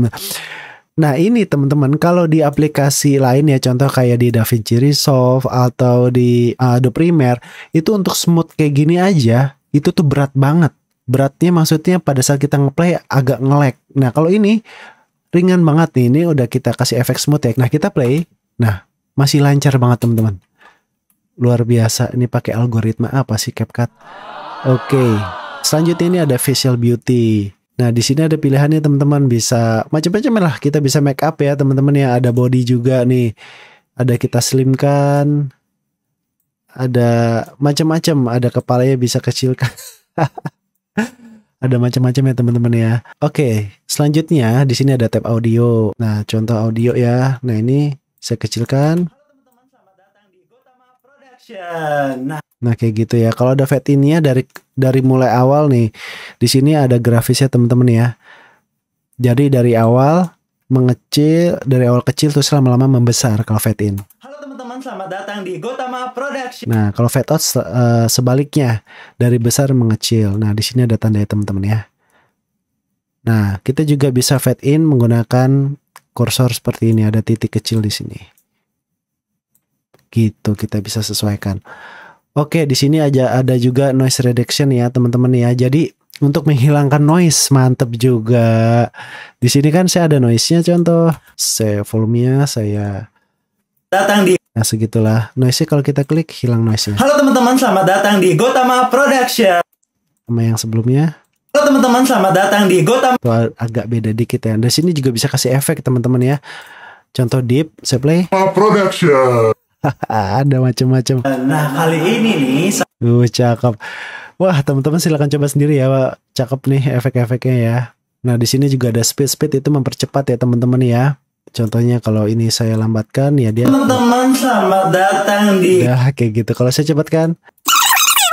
Nah ini teman-teman, kalau di aplikasi lain ya, contoh kayak di DaVinci Resolve atau di Adobe Premiere, itu untuk smooth kayak gini aja, itu tuh berat banget. Beratnya maksudnya pada saat kita ngeplay agak nge-lag. Nah kalau ini ringan banget nih, ini udah kita kasih efek smooth ya. Nah kita play, nah masih lancar banget teman-teman. Luar biasa, ini pakai algoritma apa sih CapCut? Oke, selanjutnya ini ada facial beauty. Nah di sini ada pilihannya teman-teman, bisa macam-macam lah, kita bisa make up ya teman-teman ya. Ada body juga nih, ada kita slimkan, ada macam-macam, ada kepalanya bisa kecilkan. Ada macam-macam ya teman-teman ya. Oke, selanjutnya di sini ada tab audio. Nah contoh audio ya. Nah ini saya kecilkan. Nah kayak gitu ya. Kalau ada fade in-nya dari mulai awal nih, di sini ada grafisnya teman-teman ya. Jadi dari awal mengecil, dari awal kecil terus lama-lama membesar kalau fade in. Halo teman-teman, selamat datang di Gotama Production. Nah kalau fade out sebaliknya, dari besar mengecil. Nah di sini ada tanda ya teman-teman ya. Nah kita juga bisa fade in menggunakan kursor seperti ini, ada titik kecil di sini. Gitu kita bisa sesuaikan. Oke, di sini ada juga noise reduction ya teman-teman ya. Jadi untuk menghilangkan noise mantep juga. Di sini kan saya ada noise-nya, contoh saya volumenya saya Datang di nah segitulah. Noise-nya kalau kita klik hilang noise-nya. Halo teman-teman, selamat datang di Gotama Production. Sama yang sebelumnya. Halo teman-teman, selamat datang di Gotama. Tuh, agak beda dikit ya. Di sini juga bisa kasih efek teman-teman ya. Contoh deep, saya play. Production. Ada macam-macam. Nah kali ini nih Cakep. Wah, teman-teman silakan coba sendiri ya, Pak. Cakep nih efek-efeknya ya. Nah, di sini juga ada speed itu mempercepat ya, teman-teman ya. Contohnya kalau ini saya lambatkan ya dia. teman-teman, selamat datang di Ya, kayak gitu. Kalau saya cepatkan.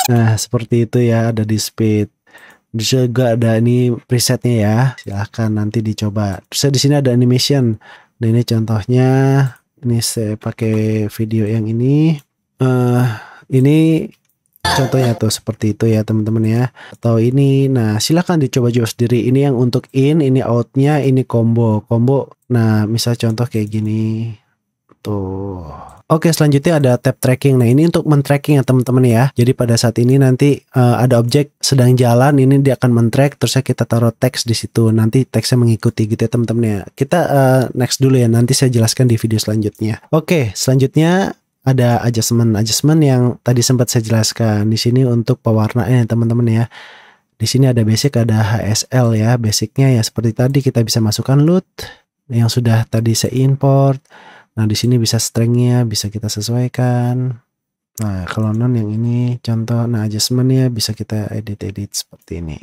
Nah, seperti itu ya, ada di speed. Terus juga ada ini presetnya ya. Silahkan nanti dicoba. Terus di sini ada animation. Nah, ini contohnya. Ini saya pakai video yang ini. Ini contohnya tuh seperti itu ya teman-teman ya. Atau ini, nah silahkan dicoba-coba sendiri. Ini yang untuk ini outnya, ini combo. Nah misal contoh kayak gini. Tuh. Oke, selanjutnya ada tab tracking. Nah ini untuk men-tracking ya teman-teman ya. Jadi pada saat ini nanti ada objek sedang jalan, ini dia akan men-track. Terusnya kita taruh teks di situ. Nanti teksnya mengikuti gitu ya teman-teman ya. Kita next dulu ya. Nanti saya jelaskan di video selanjutnya. Oke, selanjutnya ada adjustment yang tadi sempat saya jelaskan. Di sini untuk pewarnaan teman-teman ya. Di sini ada basic, ada HSL ya. Basicnya ya seperti tadi kita bisa masukkan LUT yang sudah tadi saya import. Nah di sini bisa strength-nya bisa kita sesuaikan. Nah kalau non yang ini contoh, nah adjustment-nya bisa kita edit seperti ini.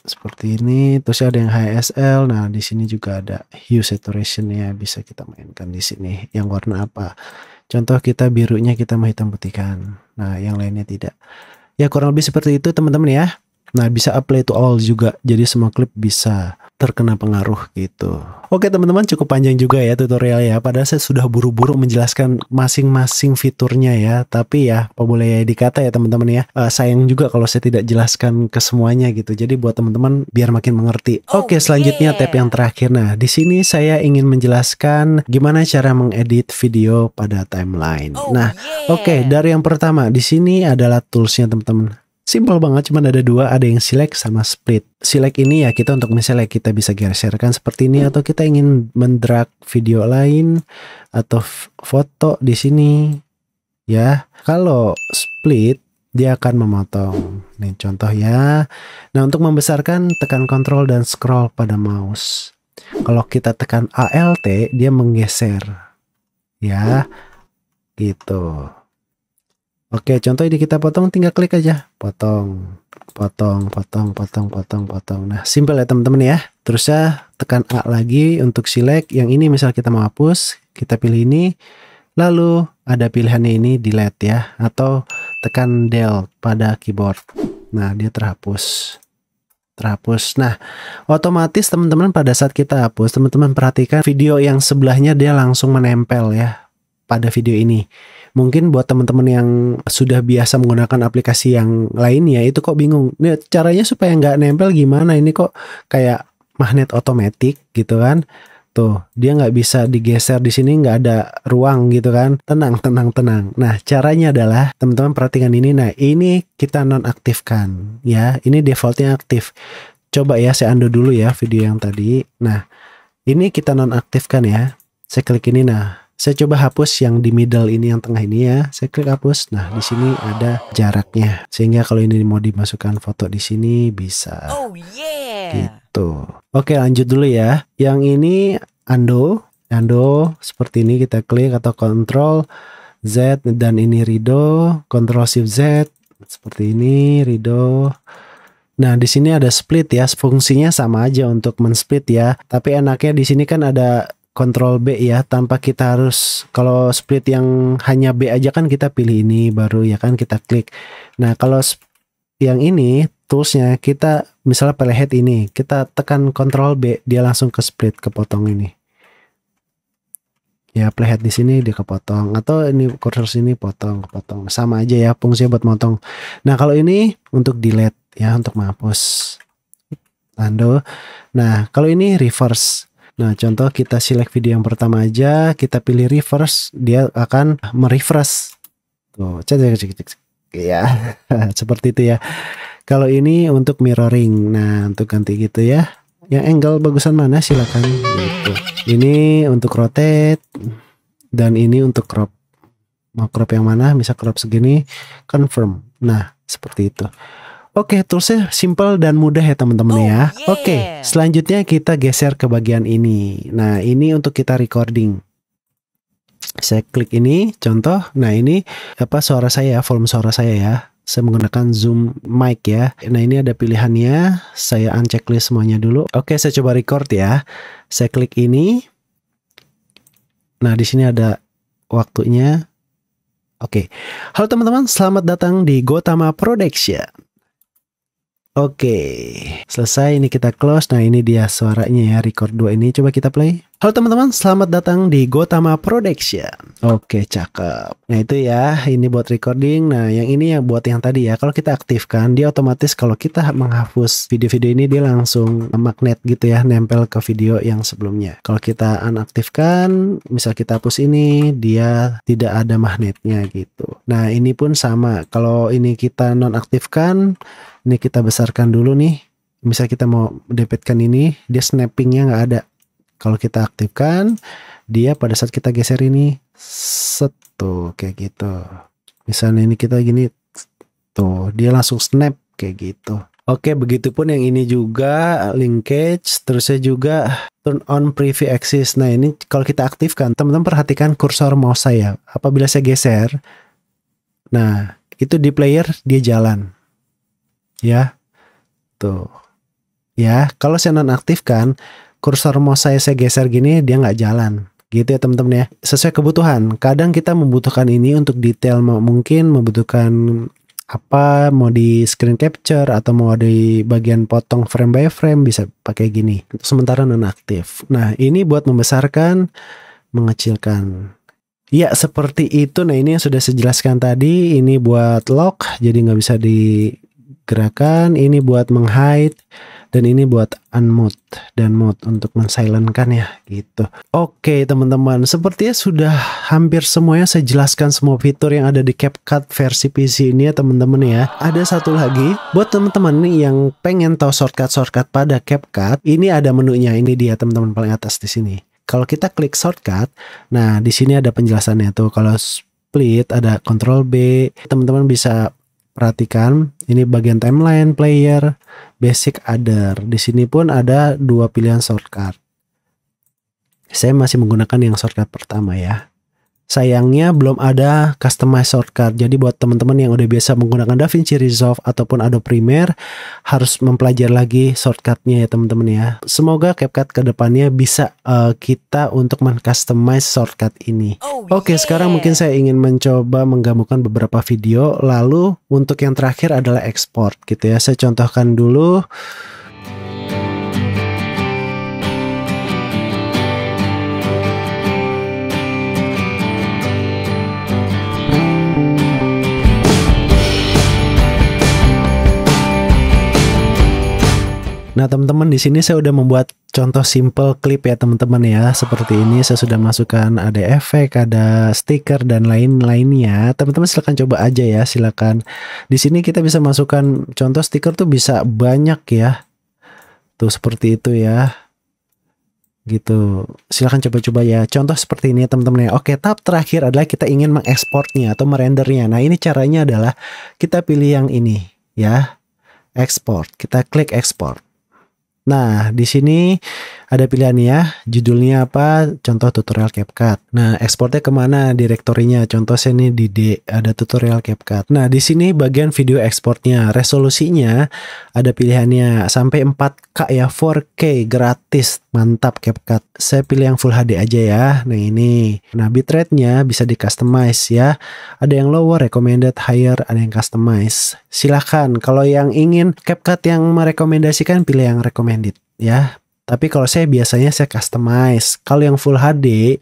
Seperti ini. Terus ada yang HSL. Nah di sini juga ada hue saturation-nya bisa kita mainkan di sini. Yang warna apa? Contoh kita birunya kita mau hitam putihkan. Nah yang lainnya tidak. Ya kurang lebih seperti itu teman-teman ya. Nah bisa apply to all juga. Jadi semua klip bisa terkena pengaruh gitu. Oke teman-teman, cukup panjang juga ya tutorial ya. Padahal saya sudah buru-buru menjelaskan masing-masing fiturnya ya. Tapi ya apa boleh dikata ya teman-teman ya. Sayang juga kalau saya tidak jelaskan ke semuanya gitu. Jadi buat teman-teman biar makin mengerti. Oke, selanjutnya tab yang terakhir. Nah di sini saya ingin menjelaskan gimana cara mengedit video pada timeline. Nah oke, dari yang pertama di sini adalah toolsnya teman-teman. Simple banget, cuman ada dua, ada yang select sama split. Select ini ya kita untuk misalnya kita bisa geserkan seperti ini, atau kita ingin mendrag video lain atau foto di sini ya. Kalau split dia akan memotong. Nih contoh ya. Nah untuk membesarkan tekan Ctrl dan scroll pada mouse. Kalau kita tekan Alt dia menggeser ya gitu. Oke, contoh ini kita potong, tinggal klik aja, potong, potong, potong, potong, potong, potong. Nah, simple ya teman-teman ya. Terus ya tekan A lagi untuk select. Yang ini misal kita mau hapus, kita pilih ini. Lalu ada pilihannya ini delete ya, atau tekan del pada keyboard. Nah, dia terhapus. Nah, otomatis teman-teman pada saat kita hapus, teman-teman perhatikan video yang sebelahnya dia langsung menempel ya pada video ini. Mungkin buat teman-teman yang sudah biasa menggunakan aplikasi yang lainnya itu kok bingung. Nih, caranya supaya nggak nempel gimana? Ini kok kayak magnet otomatis gitu kan? Tuh, dia nggak bisa digeser di sini, nggak ada ruang gitu kan? Tenang. Nah, caranya adalah teman-teman perhatikan ini. Nah, ini kita nonaktifkan ya. Ini defaultnya aktif. Coba ya, saya undo dulu ya video yang tadi. Nah, ini kita nonaktifkan ya. Saya klik ini. Nah, saya coba hapus yang di middle ini, yang tengah ini ya. Saya klik hapus. Nah, di sini ada jaraknya. Sehingga kalau ini mau dimasukkan foto di sini bisa. Oh yeah. Gitu. Oke, lanjut dulu ya. Yang ini undo seperti ini, kita klik atau Ctrl Z, dan ini redo, Ctrl Shift Z seperti ini, redo. Nah, di sini ada split ya. Fungsinya sama aja untuk men-split ya. Tapi enaknya di sini kan ada Ctrl B ya, tanpa kita harus, kalau split yang hanya B aja kan kita pilih ini baru ya kan kita klik. Nah, kalau yang ini toolsnya kita misalnya playhead ini, kita tekan Ctrl B, dia langsung ke split, kepotong ini. Ya, playhead di sini dia kepotong, atau ini cursor sini potong, kepotong. Sama aja ya, fungsinya buat motong. Nah, kalau ini untuk delete ya, untuk menghapus. Undo. Nah, kalau ini reverse. Nah, contoh kita select video yang pertama aja, kita pilih reverse, dia akan merefresh. Tuh, cek ya. Seperti itu ya. Kalau ini untuk mirroring. Nah, untuk ganti gitu ya. Yang angle bagusan mana silakan gitu. Ini untuk rotate dan ini untuk crop. Mau crop yang mana? Bisa crop segini, confirm. Nah, seperti itu. Oke, toolsnya simple dan mudah ya teman-teman ya. yeah. Oke, selanjutnya kita geser ke bagian ini. Nah, ini untuk kita recording. Saya klik ini, contoh. Nah, ini apa suara saya, volume suara saya ya. Saya menggunakan Zoom mic ya. Nah, ini ada pilihannya. Saya unchecklist semuanya dulu. Oke, saya coba record ya. Saya klik ini. Nah, di sini ada waktunya. Oke. Halo teman-teman, selamat datang di Gotama Production. Oke, selesai, ini kita close. Nah, ini dia suaranya ya, record 2 ini. Coba kita play. Halo teman-teman, selamat datang di Gotama Production. Oke, cakep. Nah, itu ya, ini buat recording. Nah, yang ini ya buat yang tadi ya. Kalau kita aktifkan, dia otomatis kalau kita menghapus video-video ini, dia langsung magnet gitu ya, nempel ke video yang sebelumnya. Kalau kita unaktifkan, misal kita hapus ini, dia tidak ada magnetnya gitu. Nah, ini pun sama. Kalau ini kita nonaktifkan, ini kita besarkan dulu nih. Misal kita mau depetkan ini, dia snappingnya nggak ada. Kalau kita aktifkan, dia pada saat kita geser ini, set tuh kayak gitu. Misalnya ini kita gini, tuh dia langsung snap kayak gitu. Oke, begitupun yang ini juga linkage, terusnya juga turn on preview axis. Nah, ini kalau kita aktifkan, teman-teman perhatikan kursor mouse saya. Apabila saya geser, nah itu di player dia jalan. Ya, tuh ya, kalau saya nonaktifkan, kursor mouse saya geser gini, dia nggak jalan gitu ya teman-teman ya, sesuai kebutuhan. Kadang kita membutuhkan ini untuk detail, mungkin membutuhkan apa, mau di screen capture atau mau di bagian potong frame by frame, bisa pakai gini. Sementara nonaktif. Nah, ini buat membesarkan, mengecilkan. Ya, seperti itu. Nah, ini yang sudah saya jelaskan tadi. Ini buat lock, jadi nggak bisa gerakan, ini buat menghide, dan ini buat unmute dan mute untuk mensilentkan ya gitu. Oke teman-teman, sepertinya sudah hampir semuanya saya jelaskan semua fitur yang ada di CapCut versi PC ini ya teman-teman ya. Ada satu lagi buat teman-teman nih yang pengen tahu shortcut pada CapCut, ini ada menunya, ini dia teman-teman paling atas di sini. Kalau kita klik shortcut, nah di sini ada penjelasannya tuh. Kalau split ada Ctrl B, teman-teman bisa perhatikan ini bagian timeline, player, basic, other. Di sini pun ada 2 pilihan shortcut. Saya masih menggunakan yang shortcut pertama ya. Sayangnya belum ada customize shortcut. Jadi buat teman-teman yang udah biasa menggunakan DaVinci Resolve ataupun Adobe Premiere harus mempelajari lagi shortcutnya ya teman-teman ya. Semoga CapCut kedepannya bisa kita untuk men-customize shortcut ini. Oke, sekarang mungkin saya ingin mencoba menggabungkan beberapa video. Lalu untuk yang terakhir adalah export gitu ya. Saya contohkan dulu. Nah teman-teman, di sini saya udah membuat contoh simple clip ya teman-teman ya. Seperti ini saya sudah masukkan ada efek, ada stiker dan lain-lainnya. Teman-teman silahkan coba aja ya, silakan. Di sini kita bisa masukkan contoh stiker tuh bisa banyak ya. Tuh seperti itu ya. Gitu. Silahkan coba-coba ya. Contoh seperti ini ya teman-teman ya. Oke, tahap terakhir adalah kita ingin mengekspornya atau merendernya. Nah, ini caranya adalah kita pilih yang ini ya. Export. Kita klik export. Nah, di sini ada pilihan ya, judulnya apa, contoh tutorial CapCut. Nah, ekspornya kemana direktorinya, contoh saya ini di D, ada tutorial CapCut. Nah, di sini bagian video ekspornya, resolusinya ada pilihannya sampai 4K ya, 4K gratis, mantap CapCut. Saya pilih yang Full HD aja ya, nah ini. Nah, bitrate-nya bisa di customize ya, ada yang lower, recommended, higher, ada yang customize. Silahkan, kalau yang ingin CapCut yang merekomendasikan, pilih yang recommended ya. Tapi kalau saya biasanya saya customize. Kalau yang Full HD,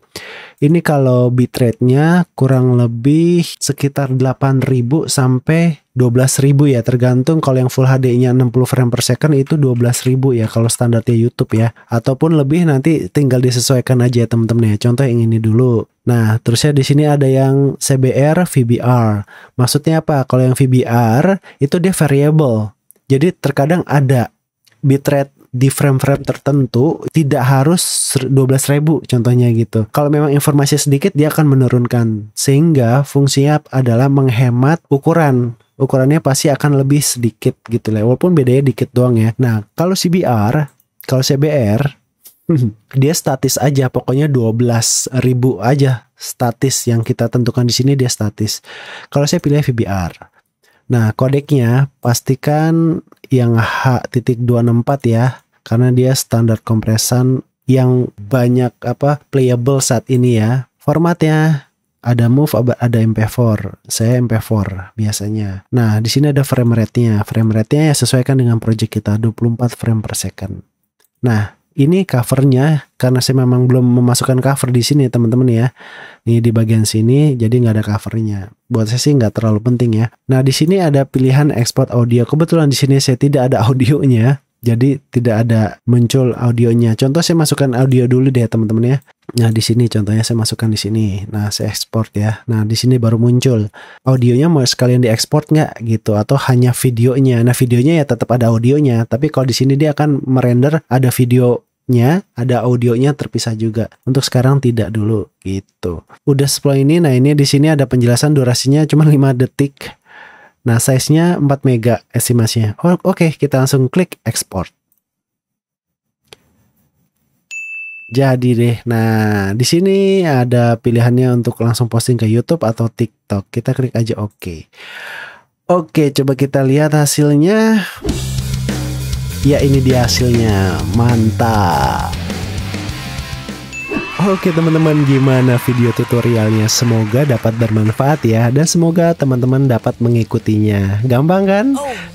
ini kalau bitrate-nya kurang lebih sekitar 8.000 sampai 12.000 ya. Tergantung kalau yang Full HD-nya 60 frame per second itu 12.000 ya kalau standarnya YouTube ya. Ataupun lebih nanti tinggal disesuaikan aja ya teman-teman ya. Contoh yang ini dulu. Nah, terusnya di sini ada yang CBR, VBR. Maksudnya apa? Kalau yang VBR itu dia variable. Jadi terkadang ada bitrate di frame-frame tertentu tidak harus 12.000 contohnya gitu. Kalau memang informasi sedikit dia akan menurunkan. Sehingga fungsinya adalah menghemat ukuran. Ukurannya pasti akan lebih sedikit gitu lah. Walaupun bedanya dikit doang ya. Nah, kalau CBR, kalau CBR dia statis aja, pokoknya 12.000 aja statis yang kita tentukan di sini dia statis. Kalau saya pilih VBR. Nah, kodeknya pastikan yang H.264 ya, karena dia standar kompresan yang banyak playable saat ini ya. Formatnya ada MOV, ada MP4. Saya MP4 biasanya. Nah, di sini ada frame rate-nya. Frame rate-nya ya sesuaikan dengan project kita 24 frame per second. Nah, ini covernya karena saya memang belum memasukkan cover di sini teman-teman ya. Ini di bagian sini jadi nggak ada covernya. Buat saya sih nggak terlalu penting ya. Nah, di sini ada pilihan export audio. Kebetulan di sini saya tidak ada audionya. Jadi tidak ada muncul audionya. Contoh saya masukkan audio dulu deh teman-teman ya. Nah, di sini contohnya saya masukkan di sini. Nah, saya ekspor ya. Nah, di sini baru muncul. Audionya mau sekalian diekspor nggak gitu atau hanya videonya. Nah, videonya ya tetap ada audionya, tapi kalau di sini dia akan merender ada videonya, ada audionya terpisah juga. Untuk sekarang tidak dulu gitu. Udah setelah ini, nah ini di sini ada penjelasan durasinya cuma 5 detik. Nah, size-nya 4 mega estimasinya. Oke, kita langsung klik export. Jadi deh. Nah, di sini ada pilihannya untuk langsung posting ke YouTube atau TikTok. Kita klik aja oke. Oke, coba kita lihat hasilnya. Ya, ini dia hasilnya. Mantap. Oke teman-teman, gimana video tutorialnya? Semoga dapat bermanfaat ya, dan semoga teman-teman dapat mengikutinya. Gampang kan?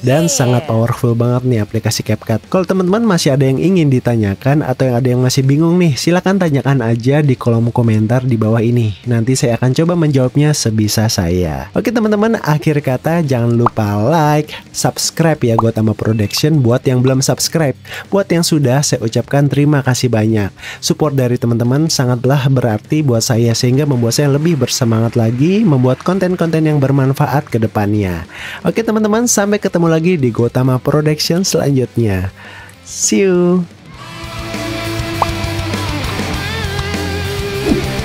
Dan sangat powerful banget nih aplikasi CapCut. Kalau teman-teman masih ada yang ingin ditanyakan atau yang ada yang masih bingung nih, silahkan tanyakan aja di kolom komentar di bawah ini. Nanti saya akan coba menjawabnya sebisa saya. Oke teman-teman, akhir kata jangan lupa like, subscribe ya Gotama Production buat yang belum subscribe. Buat yang sudah, saya ucapkan terima kasih banyak. Support dari teman-teman sangatlah berarti buat saya sehingga membuat saya lebih bersemangat lagi membuat konten-konten yang bermanfaat ke depannya. Oke teman-teman, sampai ketemu lagi di Gotama Production selanjutnya. See you.